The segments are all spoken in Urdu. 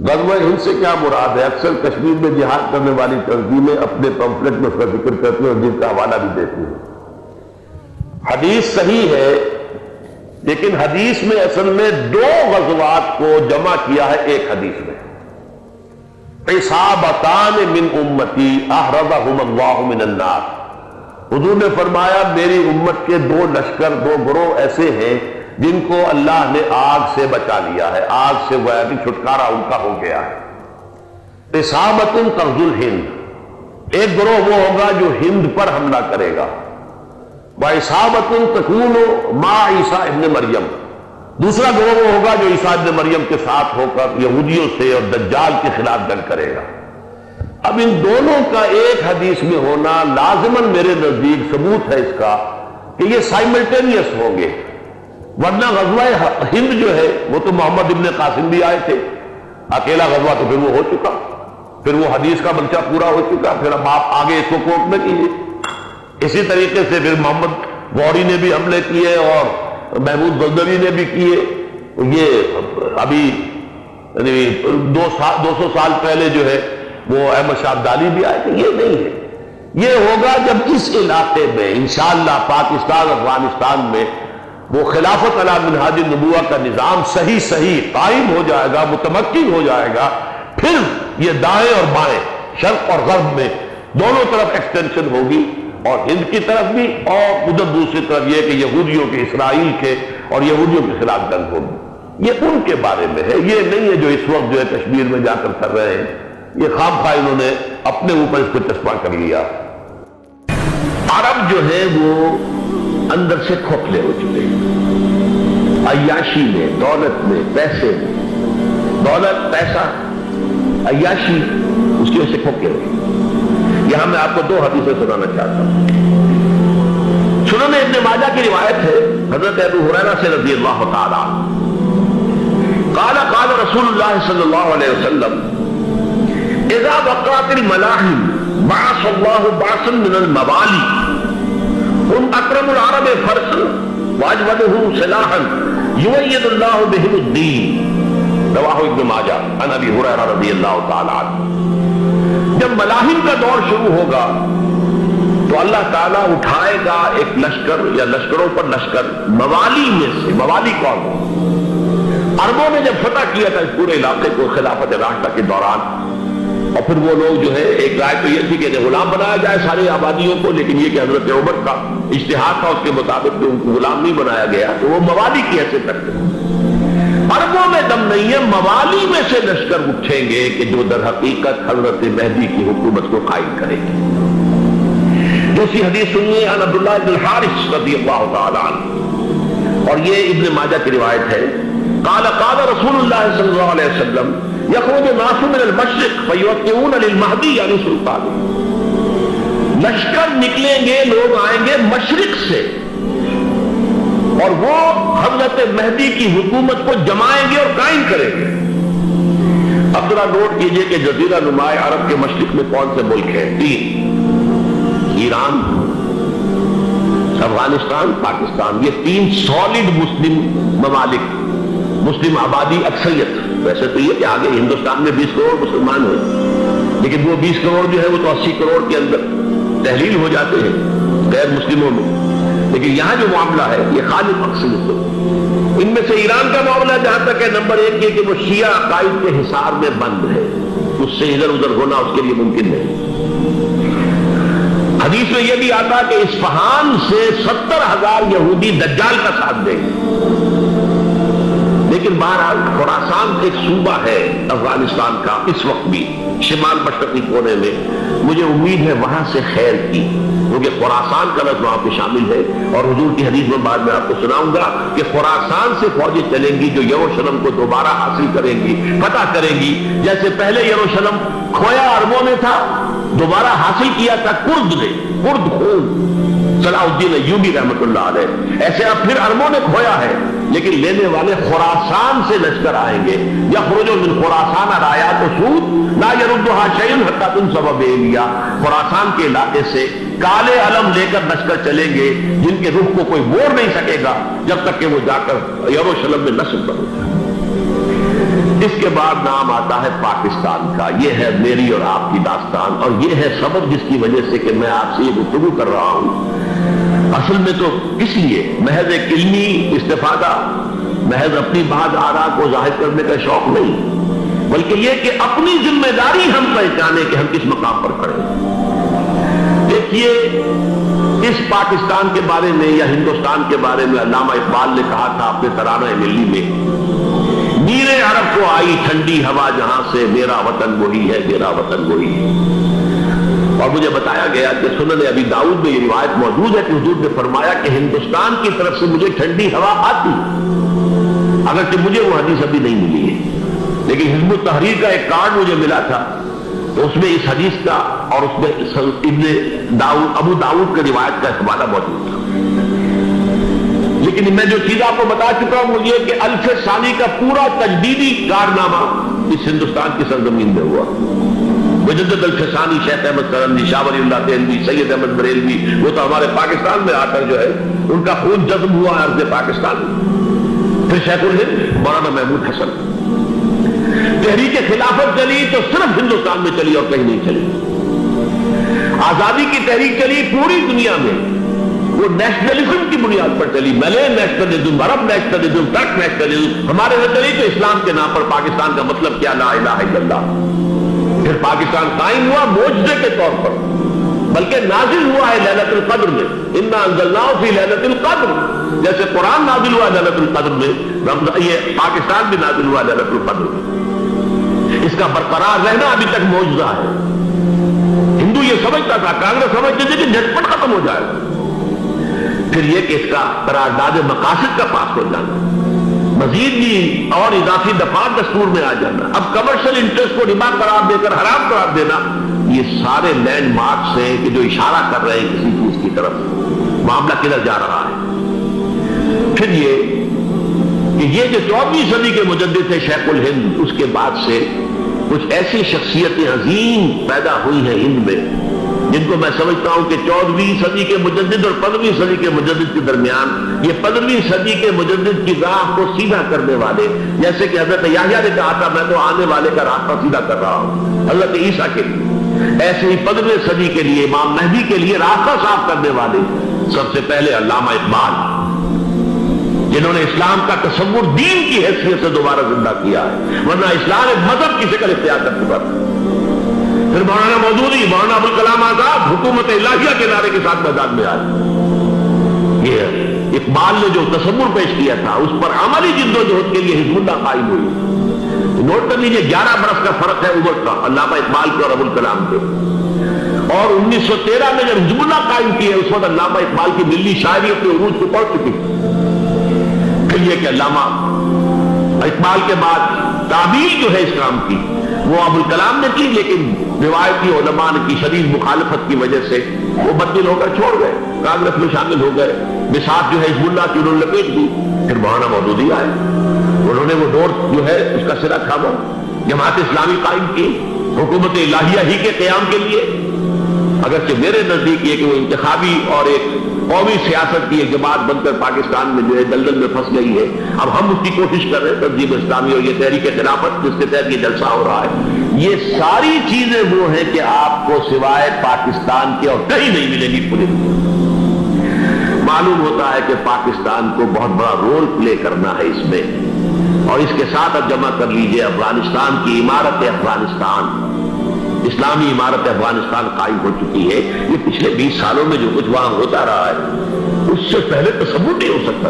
غزوہ ہند سے کیا مراد ہے؟ اکثر کشمیر میں جہاد کرنے والی تنظیمیں اپنے پمفلٹ میں اس کا ذکر کرتی ہیں اور جن کا حوالہ بھی دیتی ہیں۔ حدیث صحیح ہے، لیکن حدیث میں اصل میں دو غزوات کو جمع کیا ہے ایک حدیث میں۔ عصابتان من امتی احرزہم اللہ من النار، حضور نے فرمایا میری امت کے دو لشکر، دو گروہ ایسے ہیں جن کو اللہ نے آگ سے بچا لیا ہے، آگ سے گویا کہ چھٹکارا ان کا ہو گیا ہے۔ عصابۃ تغزو الہند، ایک گروہ وہ ہوگا جو ہند پر حملہ کرے گا، وعصابۃ تکون مع عیسیٰ ابن مریم، دوسرا گروہ وہ ہوگا جو عیسیٰ ابن مریم کے ساتھ ہو کر یہودیوں سے اور دجال کے خلاف جنگ کرے گا۔ اب ان دونوں کا ایک حدیث میں ہونا لازماً میرے نزدیک ثبوت ہے اس کا کہ یہ سائملٹینیس ہوں گے، ورنہ غزوہ ہند جو ہے وہ تو محمد ابن قاسم بھی آئے تھے، اکیلا غزوہ تو پھر وہ ہو چکا، پھر وہ حدیث کا منشا پورا ہو چکا، پھر اب آپ آگے اس کو کوٹ میں کیجیے۔ اسی طریقے سے پھر محمد غوری نے بھی حملے کیے اور محمود غزنوی نے بھی کیے، یہ ابھی 200 سال پہلے جو ہے وہ احمد شاہ ابدالی بھی آئے تھے۔ یہ نہیں ہے، یہ ہوگا جب اس علاقے میں انشاءاللہ پاکستان افغانستان میں وہ خلافت علی منہاج النبوہ کا نظام صحیح قائم ہو جائے گا، متمکن ہو جائے گا، پھر یہ دائیں اور بائیں، شرق اور غرب میں دونوں طرف ایکسٹینشن ہوگی، اور ہند کی طرف بھی اور ادھر دوسری طرف یہ کہ یہودیوں کے، اسرائیل کے اور یہودیوں کے خلاف جنگ ہوگی۔ یہ ان کے بارے میں ہے، یہ نہیں ہے جو اس وقت جو ہے کشمیر میں جا کر کر رہے ہیں، یہ خام خواہ انہوں نے اپنے اوپر اس کو چسپاں کر لیا۔ عرب جو ہے وہ اندر سے کھوکھلے ہو چکے ہیں، عیاشی میں، دولت میں، پیسے میں، دولت، پیسہ، عیاشی، اس کی وجہ سے کھوکھلے ہو گئے۔ یہاں میں آپ کو دو حدیثیں سنانا چاہتا ہوں۔ سنن ابن ماجہ کی روایت ہے حضرت ابو ہریرہ سے رضی اللہ تعالی قال رسول اللہ صلی اللہ علیہ وسلم اذا وقعت الملاحم بعث اللہ بعثا من الموالی هم اکرم العرب فرسا واجودهم سلاحا یؤید اللہ بهم الدین، رواہ ابن ماجہ عن ابی ہریرہ رضی اللہ تعالی عنہ۔ جب ملاحم کا دور شروع ہوگا تو اللہ تعالیٰ اٹھائے گا ایک لشکر یا لشکروں پر لشکر موالی میں سے۔ موالی کون؟ عربوں نے جب فتح کیا تھا اس پورے علاقے کو خلافت راشدہ کے دوران، اور پھر وہ لوگ جو ہے، ایک رائے تو یہ تھی کہ غلام بنایا جائے ساری آبادیوں کو، لیکن یہ کہ حضرت عمر کا اجتہاد تھا، اس کے مطابق کہ ان کو غلام نہیں بنایا گیا، تو وہ موالی کی حیثیت رکھتے ہیں۔ عربوں میں دم نہیں ہے، موالی میں سے لشکر اٹھیں گے کہ جو در حقیقت حضرت مہدی کی حکومت کو قائم کرے گی۔ دوسری حدیث سنیے عن عبداللہ بن الحارث رضی اللہ تعالی عنہ، اور یہ ابن ماجہ کی روایت ہے۔ قال رسول اللہ صلی اللہ علیہ وسلم یخرج الناس من المشرق فیوقعون للمہدی یعنی سلطان، لشکر نکلیں گے، لوگ آئیں گے مشرق سے، اور وہ حضرت مہدی کی حکومت کو جمائیں گے اور قائم کریں گے۔ اب ذرا نوٹ کیجئے کہ جزیرہ نما عرب کے مشرق میں کون سے ملک ہیں؟ 3، ایران، افغانستان، پاکستان، یہ 3 سالڈ مسلم ممالک، مسلم آبادی اکثریت۔ ویسے تو یہ کہ آگے ہندوستان میں 20 کروڑ مسلمان ہیں، لیکن وہ 20 کروڑ جو ہے وہ تو 80 کروڑ کے اندر تحلیل ہو جاتے ہیں غیر مسلموں میں، لیکن یہاں جو معاملہ ہے یہ خالص اکثریت ہے۔ ان میں سے ایران کا معاملہ جہاں تک ہے، نمبر 1 یہ کہ وہ شیعہ عقائد کے حصار میں بند ہے، اس سے ادھر ادھر ہونا اس کے لیے ممکن نہیں۔ حدیث میں یہ بھی آتا کہ اصفہان سے 70,000 یہودی دجال کا ساتھ دیں گے، لیکن بہرحال خراسان ایک صوبہ ہے افغانستان کا اس وقت بھی شمال مشرقی کونے میں، مجھے امید ہے وہاں سے خیر کی، کیونکہ خراسان کا لفظ وہاں پہ شامل ہے، اور حضور کی حدیث میں بعد میں آپ کو سناؤں گا کہ خراسان سے فوجیں چلیں گی جو یروشلم کو دوبارہ حاصل کریں گی، فتح کریں گی، جیسے پہلے یروشلم کھویا عربوں نے تھا، دوبارہ حاصل کیا تھا کرد نے، کرد خون صلاح الدین ایوبی رحمۃ اللہ علیہ، ایسے اب پھر عربوں نے کھویا ہے، لیکن لینے والے خراسان سے لشکر آئیں گے۔ یخرج من خراسان رایات سود لا یردها شیء حتی تنصب بإیلیا، خراسان کے علاقے سے کالے علم لے کر لشکر چلیں گے جن کے رخ کو کوئی موڑ نہیں سکے گا جب تک کہ وہ جا کر یروشلم میں نصب نہ ہو۔ اس کے بعد نام آتا ہے پاکستان کا. یہ ہے میری اور آپ کی داستان، اور یہ ہے سبب جس کی وجہ سے کہ میں آپ سے یہ گفتگو کر رہا ہوں. اصل میں تو اس لیے محض ایک علمی استفادہ، محض اپنی بعض آراء کو ظاہر کرنے کا شوق نہیں، بلکہ یہ کہ اپنی ذمہ داری ہم پہچانے کہ ہم کس مقام پر کھڑے ہیں. دیکھیے، اس پاکستان کے بارے میں یا ہندوستان کے بارے میں علامہ اقبال نے کہا تھا اپنے ترانہ ملی میں، میرے عرب کو آئی ٹھنڈی ہوا جہاں سے، میرا وطن وہی ہے، میرا وطن وہی ہے. اور مجھے بتایا گیا کہ سنن ابی داؤد میں یہ روایت موجود ہے کہ حضور نے فرمایا کہ ہندوستان کی طرف سے مجھے ٹھنڈی ہوا آتی، اگرچہ مجھے وہ حدیث ابھی نہیں ملی ہے، لیکن حزب التحریر کا ایک کارڈ مجھے ملا تھا، تو اس میں اس حدیث کا اور اس میں ابن داؤد ابو داؤد کے روایت کا حوالہ موجود تھا. لیکن میں جو چیز آپ کو بتا چکا ہوں وہ یہ کہ الف ثانی کا پورا تجدیدی کارنامہ اس ہندوستان کی سرزمین میں ہوا. مجدد الف ثانی شیخ احمد سرندی، شاہ ولی اللہ دہلوی، سید احمد بریلوی، وہ تو ہمارے پاکستان میں آ کر جو ہے ان کا خون جذب ہوا ارض پاکستان میں. پھر شیخ الہند مولانا محمود حسن. تحریک خلافت چلی تو صرف ہندوستان میں چلی اور کہیں نہیں چلی. آزادی کی تحریک چلی پوری دنیا میں، وہ نیشنلزم کی بنیاد پر چلی، ملے نیشنلزم، عرب نیشنلزم، ٹرک نیشنلزم. ہمارے میں چلی تو اسلام کے نام پر پاکستان کا مطلب کیا، لا الہ الا اللہ. پھر پاکستان قائم ہوا معجزے کے طور پر، بلکہ نازل ہوا ہے لیلۃ القدر میں، انا انزلناہ فی لیلۃ القدر. جیسے قرآن نازل ہوا لیلۃ القدر میں، یہ پاکستان بھی نازل ہوا لیلۃ القدر میں. اس کا برقرار رہنا ابھی تک معجزہ ہے. ہندو یہ سمجھتا تھا، کانگریس سمجھتے تھے کہ جھٹپٹ ختم ہو جائے. پھر یہ کہ اس کا قرارداد مقاصد کا پاس ہو جانا، مزید بھی اور اضافی دفعات دستور میں آ جانا، اب کمرشل انٹرسٹ کو ربا قرار دے کر حرام قرار دینا، یہ سارے لینڈ مارکس ہیں کہ جو اشارہ کر رہے ہیں کسی چیز کی طرف، معاملہ کدھر جا رہا ہے. پھر یہ کہ یہ جو 14ویں صدی کے مجدد تھے شیخ الہند، اس کے بعد سے کچھ ایسی شخصیتیں عظیم پیدا ہوئی ہیں ہند میں، جن کو میں سمجھتا ہوں کہ 14ویں صدی کے مجدد اور 15ویں صدی کے مجدد کے درمیان، یہ 15ویں صدی کے مجدد کی راہ کو سیدھا کرنے والے، جیسے کہ حضرت یحییٰ نے کہا تھا میں تو آنے والے کا راستہ سیدھا کر رہا ہوں حضرت عیسیٰ کے لیے، ایسے ہی 15ویں صدی کے لیے امام مہدی کے لیے راستہ صاف کرنے والے سب سے پہلے علامہ اقبال، جنہوں نے اسلام کا تصور دین کی حیثیت سے دوبارہ زندہ کیا ہے، ورنہ اسلام ایک مذہب کی شکل اختیار کر چکا تھا. پھر مولانا مودودی، مولانا ابوالکلام آزاد حکومت الہیہ کے نعرے کے ساتھ میدان میں آئے. یہ اقبال نے جو تصور پیش کیا تھا اس پر عملی جدوجہد کے لیے حزب اللہ قائم ہوئی. نوٹ کر لیجیے 11 برس کا فرق ہے عمر کا علامہ اقبال کے اور ابوالکلام کے. اور 1913 میں جب حزب اللہ قائم کی ہے اس وقت علامہ اقبال کی ملی شاعری اپنے عروج کو پہنچ چکی. پھر یہ کہ علامہ اقبال کے بعد تعبیر جو ہے اس کام کی وہ ابوالکلام نے کی، لیکن روایتی علماء کی شدید مخالفت کی وجہ سے وہ بدل ہو کر چھوڑ گئے، کانگریس میں شامل ہو گئے. بساط جو ہے حزب اللہ کی انہوں نے لپیٹ دی. پھر مولانا مودودی آئے، انہوں نے وہ ڈور جو ہے اس کا سرا تھاما، جماعت اسلامی قائم کی حکومت الہیہ ہی کے قیام کے لیے. اگرچہ میرے نزدیک یہ کہ وہ انتخابی اور ایک قومی سیاست کی ایک جماعت بن کر پاکستان میں جو ہے دلدل میں پھنس گئی ہے. اب ہم اس کی کوشش کر رہے ہیں تنظیم اسلامی اور یہ تحریک خلافت جس کے تحت یہ جلسہ ہو رہا ہے. یہ ساری چیزیں وہ ہیں کہ آپ کو سوائے پاکستان کے اور کہیں نہیں ملے گی پوری دنیا. معلوم ہوتا ہے کہ پاکستان کو بہت بڑا رول پلے کرنا ہے اس میں. اور اس کے ساتھ اب جمع کر لیجئے افغانستان کی عمارت افغانستان، اسلامی عمارت افغانستان قائم ہو چکی ہے. یہ پچھلے 20 سالوں میں جو کچھ وہاں ہوتا رہا ہے اس سے پہلے تصور نہیں ہو سکتا.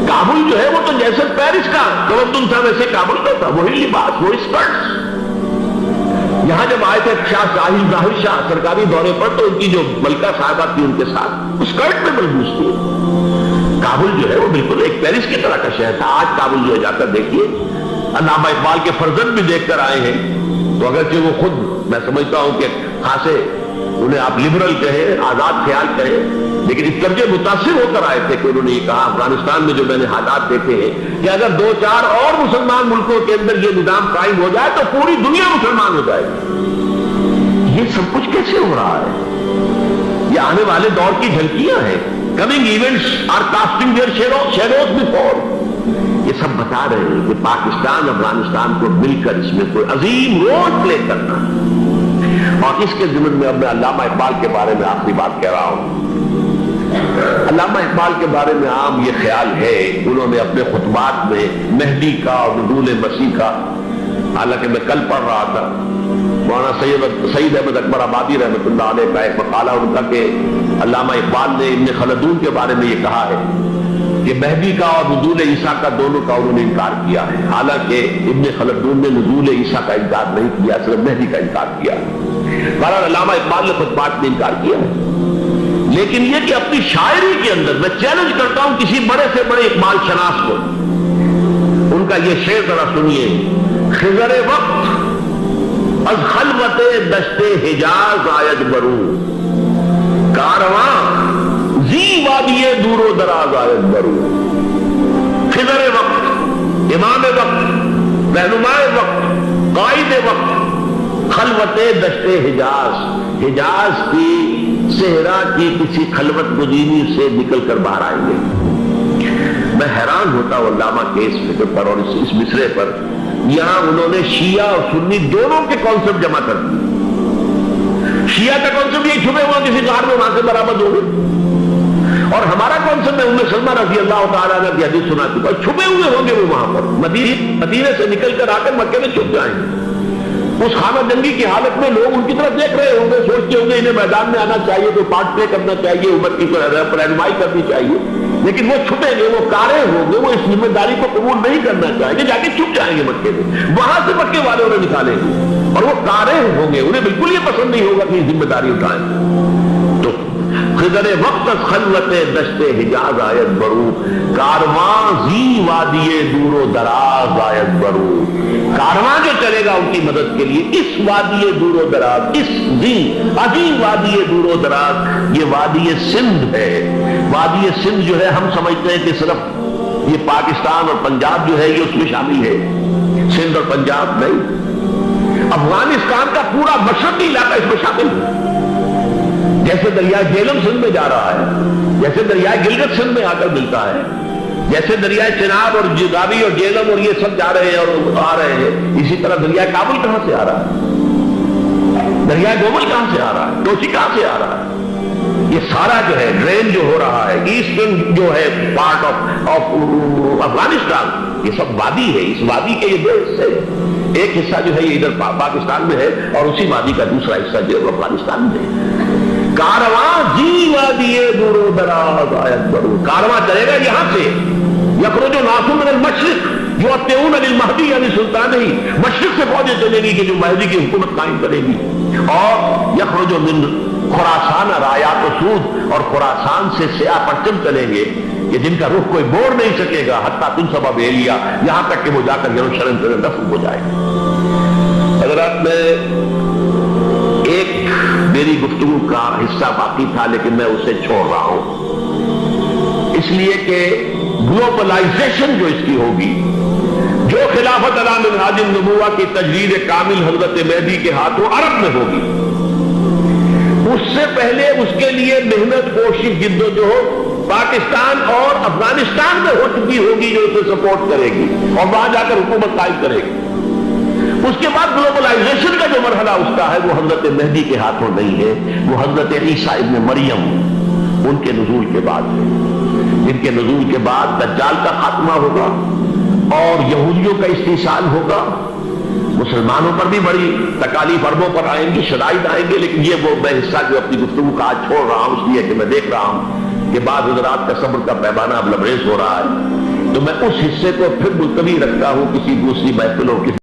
کابل جو ہے وہ تو جیسے پیرس کا تمدن تھا ویسے کابل کا تھا، وہی لباس، وہی اسکرٹس. یہاں جب آئے تھے شاہ ساحل ظاہر شاہ سرکاری دورے پر تو ان کی جو ملکہ صاحبہ تھی ان کے ساتھ اسکرٹ میں ملبوس تھی. کابل جو ہے وہ بالکل ایک پیرس کی طرح کا شہر تھا. آج کابل جو ہے جا کر دیکھیے، علامہ اقبال کے فرزند بھی دیکھ کر آئے ہیں. تو اگرچہ وہ خود میں سمجھتا ہوں کہ خاصے انہیں آپ لبرل کہیں، آزاد خیال کہیں، لیکن اس درجے متاثر ہو کر آئے تھے کہ انہوں نے یہ کہا افغانستان میں جو میں نے حالات دیکھے ہیں کہ اگر 2-4 اور مسلمان ملکوں کے اندر یہ نظام قائم ہو جائے تو پوری دنیا مسلمان ہو جائے گی. یہ سب کچھ کیسے ہو رہا ہے؟ یہ آنے والے دور کی جھلکیاں ہیں. Coming events are casting their shadows before. یہ سب بتا رہے ہیں کہ پاکستان افغانستان کو مل کر اس میں کوئی عظیم رول پلے کرنا ہے۔ اور اس کے ضمن میں اب میں علامہ اقبال کے بارے میں آخری بات کہہ رہا ہوں۔ علامہ اقبال کے بارے میں عام یہ خیال ہے، انہوں نے اپنے خطبات میں مہدی کا اور نزول مسیح کا، حالانکہ میں کل پڑھ رہا تھا مولانا سید احمد اکبر آبادی رحمۃ اللہ علیہ کا ایک مقالہ ان کا کہ علامہ اقبال نے ابن خلدون کے بارے میں یہ کہا ہے کہ مہدی کا اور نزول عیسیٰ کا دونوں کا انہوں نے انکار کیا ہے، حالانکہ ابن خلدون نے نزول عیسیٰ کا انکار نہیں کیا، صرف مہدی کا انکار کیا۔ بہرحال علامہ اقبال نے خطبات میں انکار کیا ہے، لیکن یہ کہ اپنی شاعری کے اندر میں چیلنج کرتا ہوں کسی بڑے سے بڑے اقبال شناس کو، ان کا یہ شعر ذرا سنیے: خضر وقت از خلوت دشت حجاز آید برو، کارواں زی وادی دور و دراز آید برو۔ خضر وقت، امام وقت، رہنمائے وقت، قائد وقت، خلوت دشت حجاز، حجاز کی صحرا کی کسی خلوت گزینی سے نکل کر باہر آئیں گے۔ میں حیران ہوتا ہوں علامہ کے اس فکر پر اور اس مصرے پر۔ یہاں انہوں نے شیعہ اور سنی دونوں کے کانسیپٹ جمع کر دیے۔ شیعہ کا کانسیپٹ یہ چھپے ہوا کسی غار میں وہاں سے برآمد ہو گئے، اور ہمارا کانسیپٹ ہے ام سلمہ رضی اللہ تعالیٰ عنہ کی حدیث سنا چکا، چھپے ہوئے ہوں گے وہ وہاں پر، مدینے سے نکل کر آ کر مکے میں چھپ جائیں گے۔ اس خانہ جنگی کی حالت میں لوگ ان کی طرف دیکھ رہے ہوں گے، سوچتے ہوں گے انہیں میدان میں آنا چاہیے، تو پارٹ پلے کرنا چاہیے، امت کی رہنمائی کرنی چاہیے، لیکن وہ چھپیں گے، وہ کارے ہوں گے، وہ اس ذمہ داری کو قبول نہیں کرنا چاہیں گے، جا کے چھپ جائیں گے مکے میں، وہاں سے مکے والے انہیں نکالیں گے، اور وہ کارے ہوں گے، انہیں بالکل یہ پسند نہیں ہوگا کہ یہ ذمہ داری اٹھائیں۔ تو خضر وقت از خلوت دشت حجاز آیت برو، کارواں زی وادی دور و دراز آیت برو۔ کارواں جو چلے گا ان کی مدد کے لیے اس وادی دور و دراز، اس زی عظیم وادی دور و دراز، یہ وادی سندھ ہے۔ وادی سندھ جو ہے ہم سمجھتے ہیں کہ صرف یہ پاکستان اور پنجاب جو ہے یہ اس میں شامل ہے، سندھ اور پنجاب نہیں، افغانستان کا پورا مشرقی علاقہ اس میں شامل ہے۔ جیسے دریائے جیلم سندھ میں جا رہا ہے، جیسے دریائے گلگت سندھ میں آ کر ملتا ہے، جیسے دریائے چناب اور راوی اور جیلم اور یہ سب جا رہے ہیں اور آ رہے ہیں، اسی طرح دریائے کابل کہاں سے آ رہا ہے، دریائے گومل کہاں سے آ رہا ہے، توسی کہاں سے آ رہا ہے، یہ سارا جو ہے ڈرین جو ہو رہا ہے، ایسٹرن جو ہے پارٹ آف افغانستان، یہ سب وادی ہے۔ اس وادی کے یہ دو حصے، ایک حصہ جو ہے یہ ادھر پاکستان میں ہے اور اسی وادی کا دوسرا حصہ جو ہے افغانستان میں ہے۔ کارواں زی وادی دور و دراز آیت برو، کارواں چلے گا یہاں سے، یخرج ناس من المشرق یؤتون للمہدی یعنی سلطان ہی، مشرق سے فوجیں چلے گی کہ جو مہدی کی حکومت قائم کرے گی، اور یخرج من خراسان رایات و سود، اور خراسان سے سیاہ پرچم چلیں گے کہ جن کا رخ کوئی موڑ نہیں سکے گا، حتیٰ تنصب بیلیا، یہاں تک کہ وہ جا کر یروشلم سے دفن ہو جائے گا۔ حضرات میں ایک میری گفتگو کا حصہ باقی تھا لیکن میں اسے چھوڑ رہا ہوں، اس لیے کہ گلوبلائزیشن جو اس کی ہوگی، جو خلافت علی منہاج النبوہ کی تجدید کامل حضرت مہدی کے ہاتھوں عرب میں ہوگی، اس سے پہلے اس کے لیے محنت کوشش جدوجہد پاکستان اور افغانستان میں ہو چکی ہوگی جو اسے سپورٹ کرے گی اور وہاں جا کر حکومت قائم کرے گی۔ اس کے بعد گلوبلائزیشن کا جو مرحلہ اس کا ہے وہ حضرت مہدی کے ہاتھوں نہیں ہے، وہ حضرت عیسیٰ ابن مریم ان کے نزول کے بعد ہے، ان کے نزول کے بعد دجال کا خاتمہ ہوگا اور یہودیوں کا استحصال ہوگا، مسلمانوں پر بھی بڑی تکالیف عربوں پر آئیں گی، شدائد آئیں گے، لیکن یہ وہ میں حصہ جو اپنی گفتگو کا آج چھوڑ رہا ہوں اس لیے کہ میں دیکھ رہا ہوں کہ بعض حضرات کا صبر کا پیمانہ اب لبریز ہو رہا ہے، تو میں اس حصے کو پھر ملتوی رکھتا ہوں کسی دوسری محفل اور کسی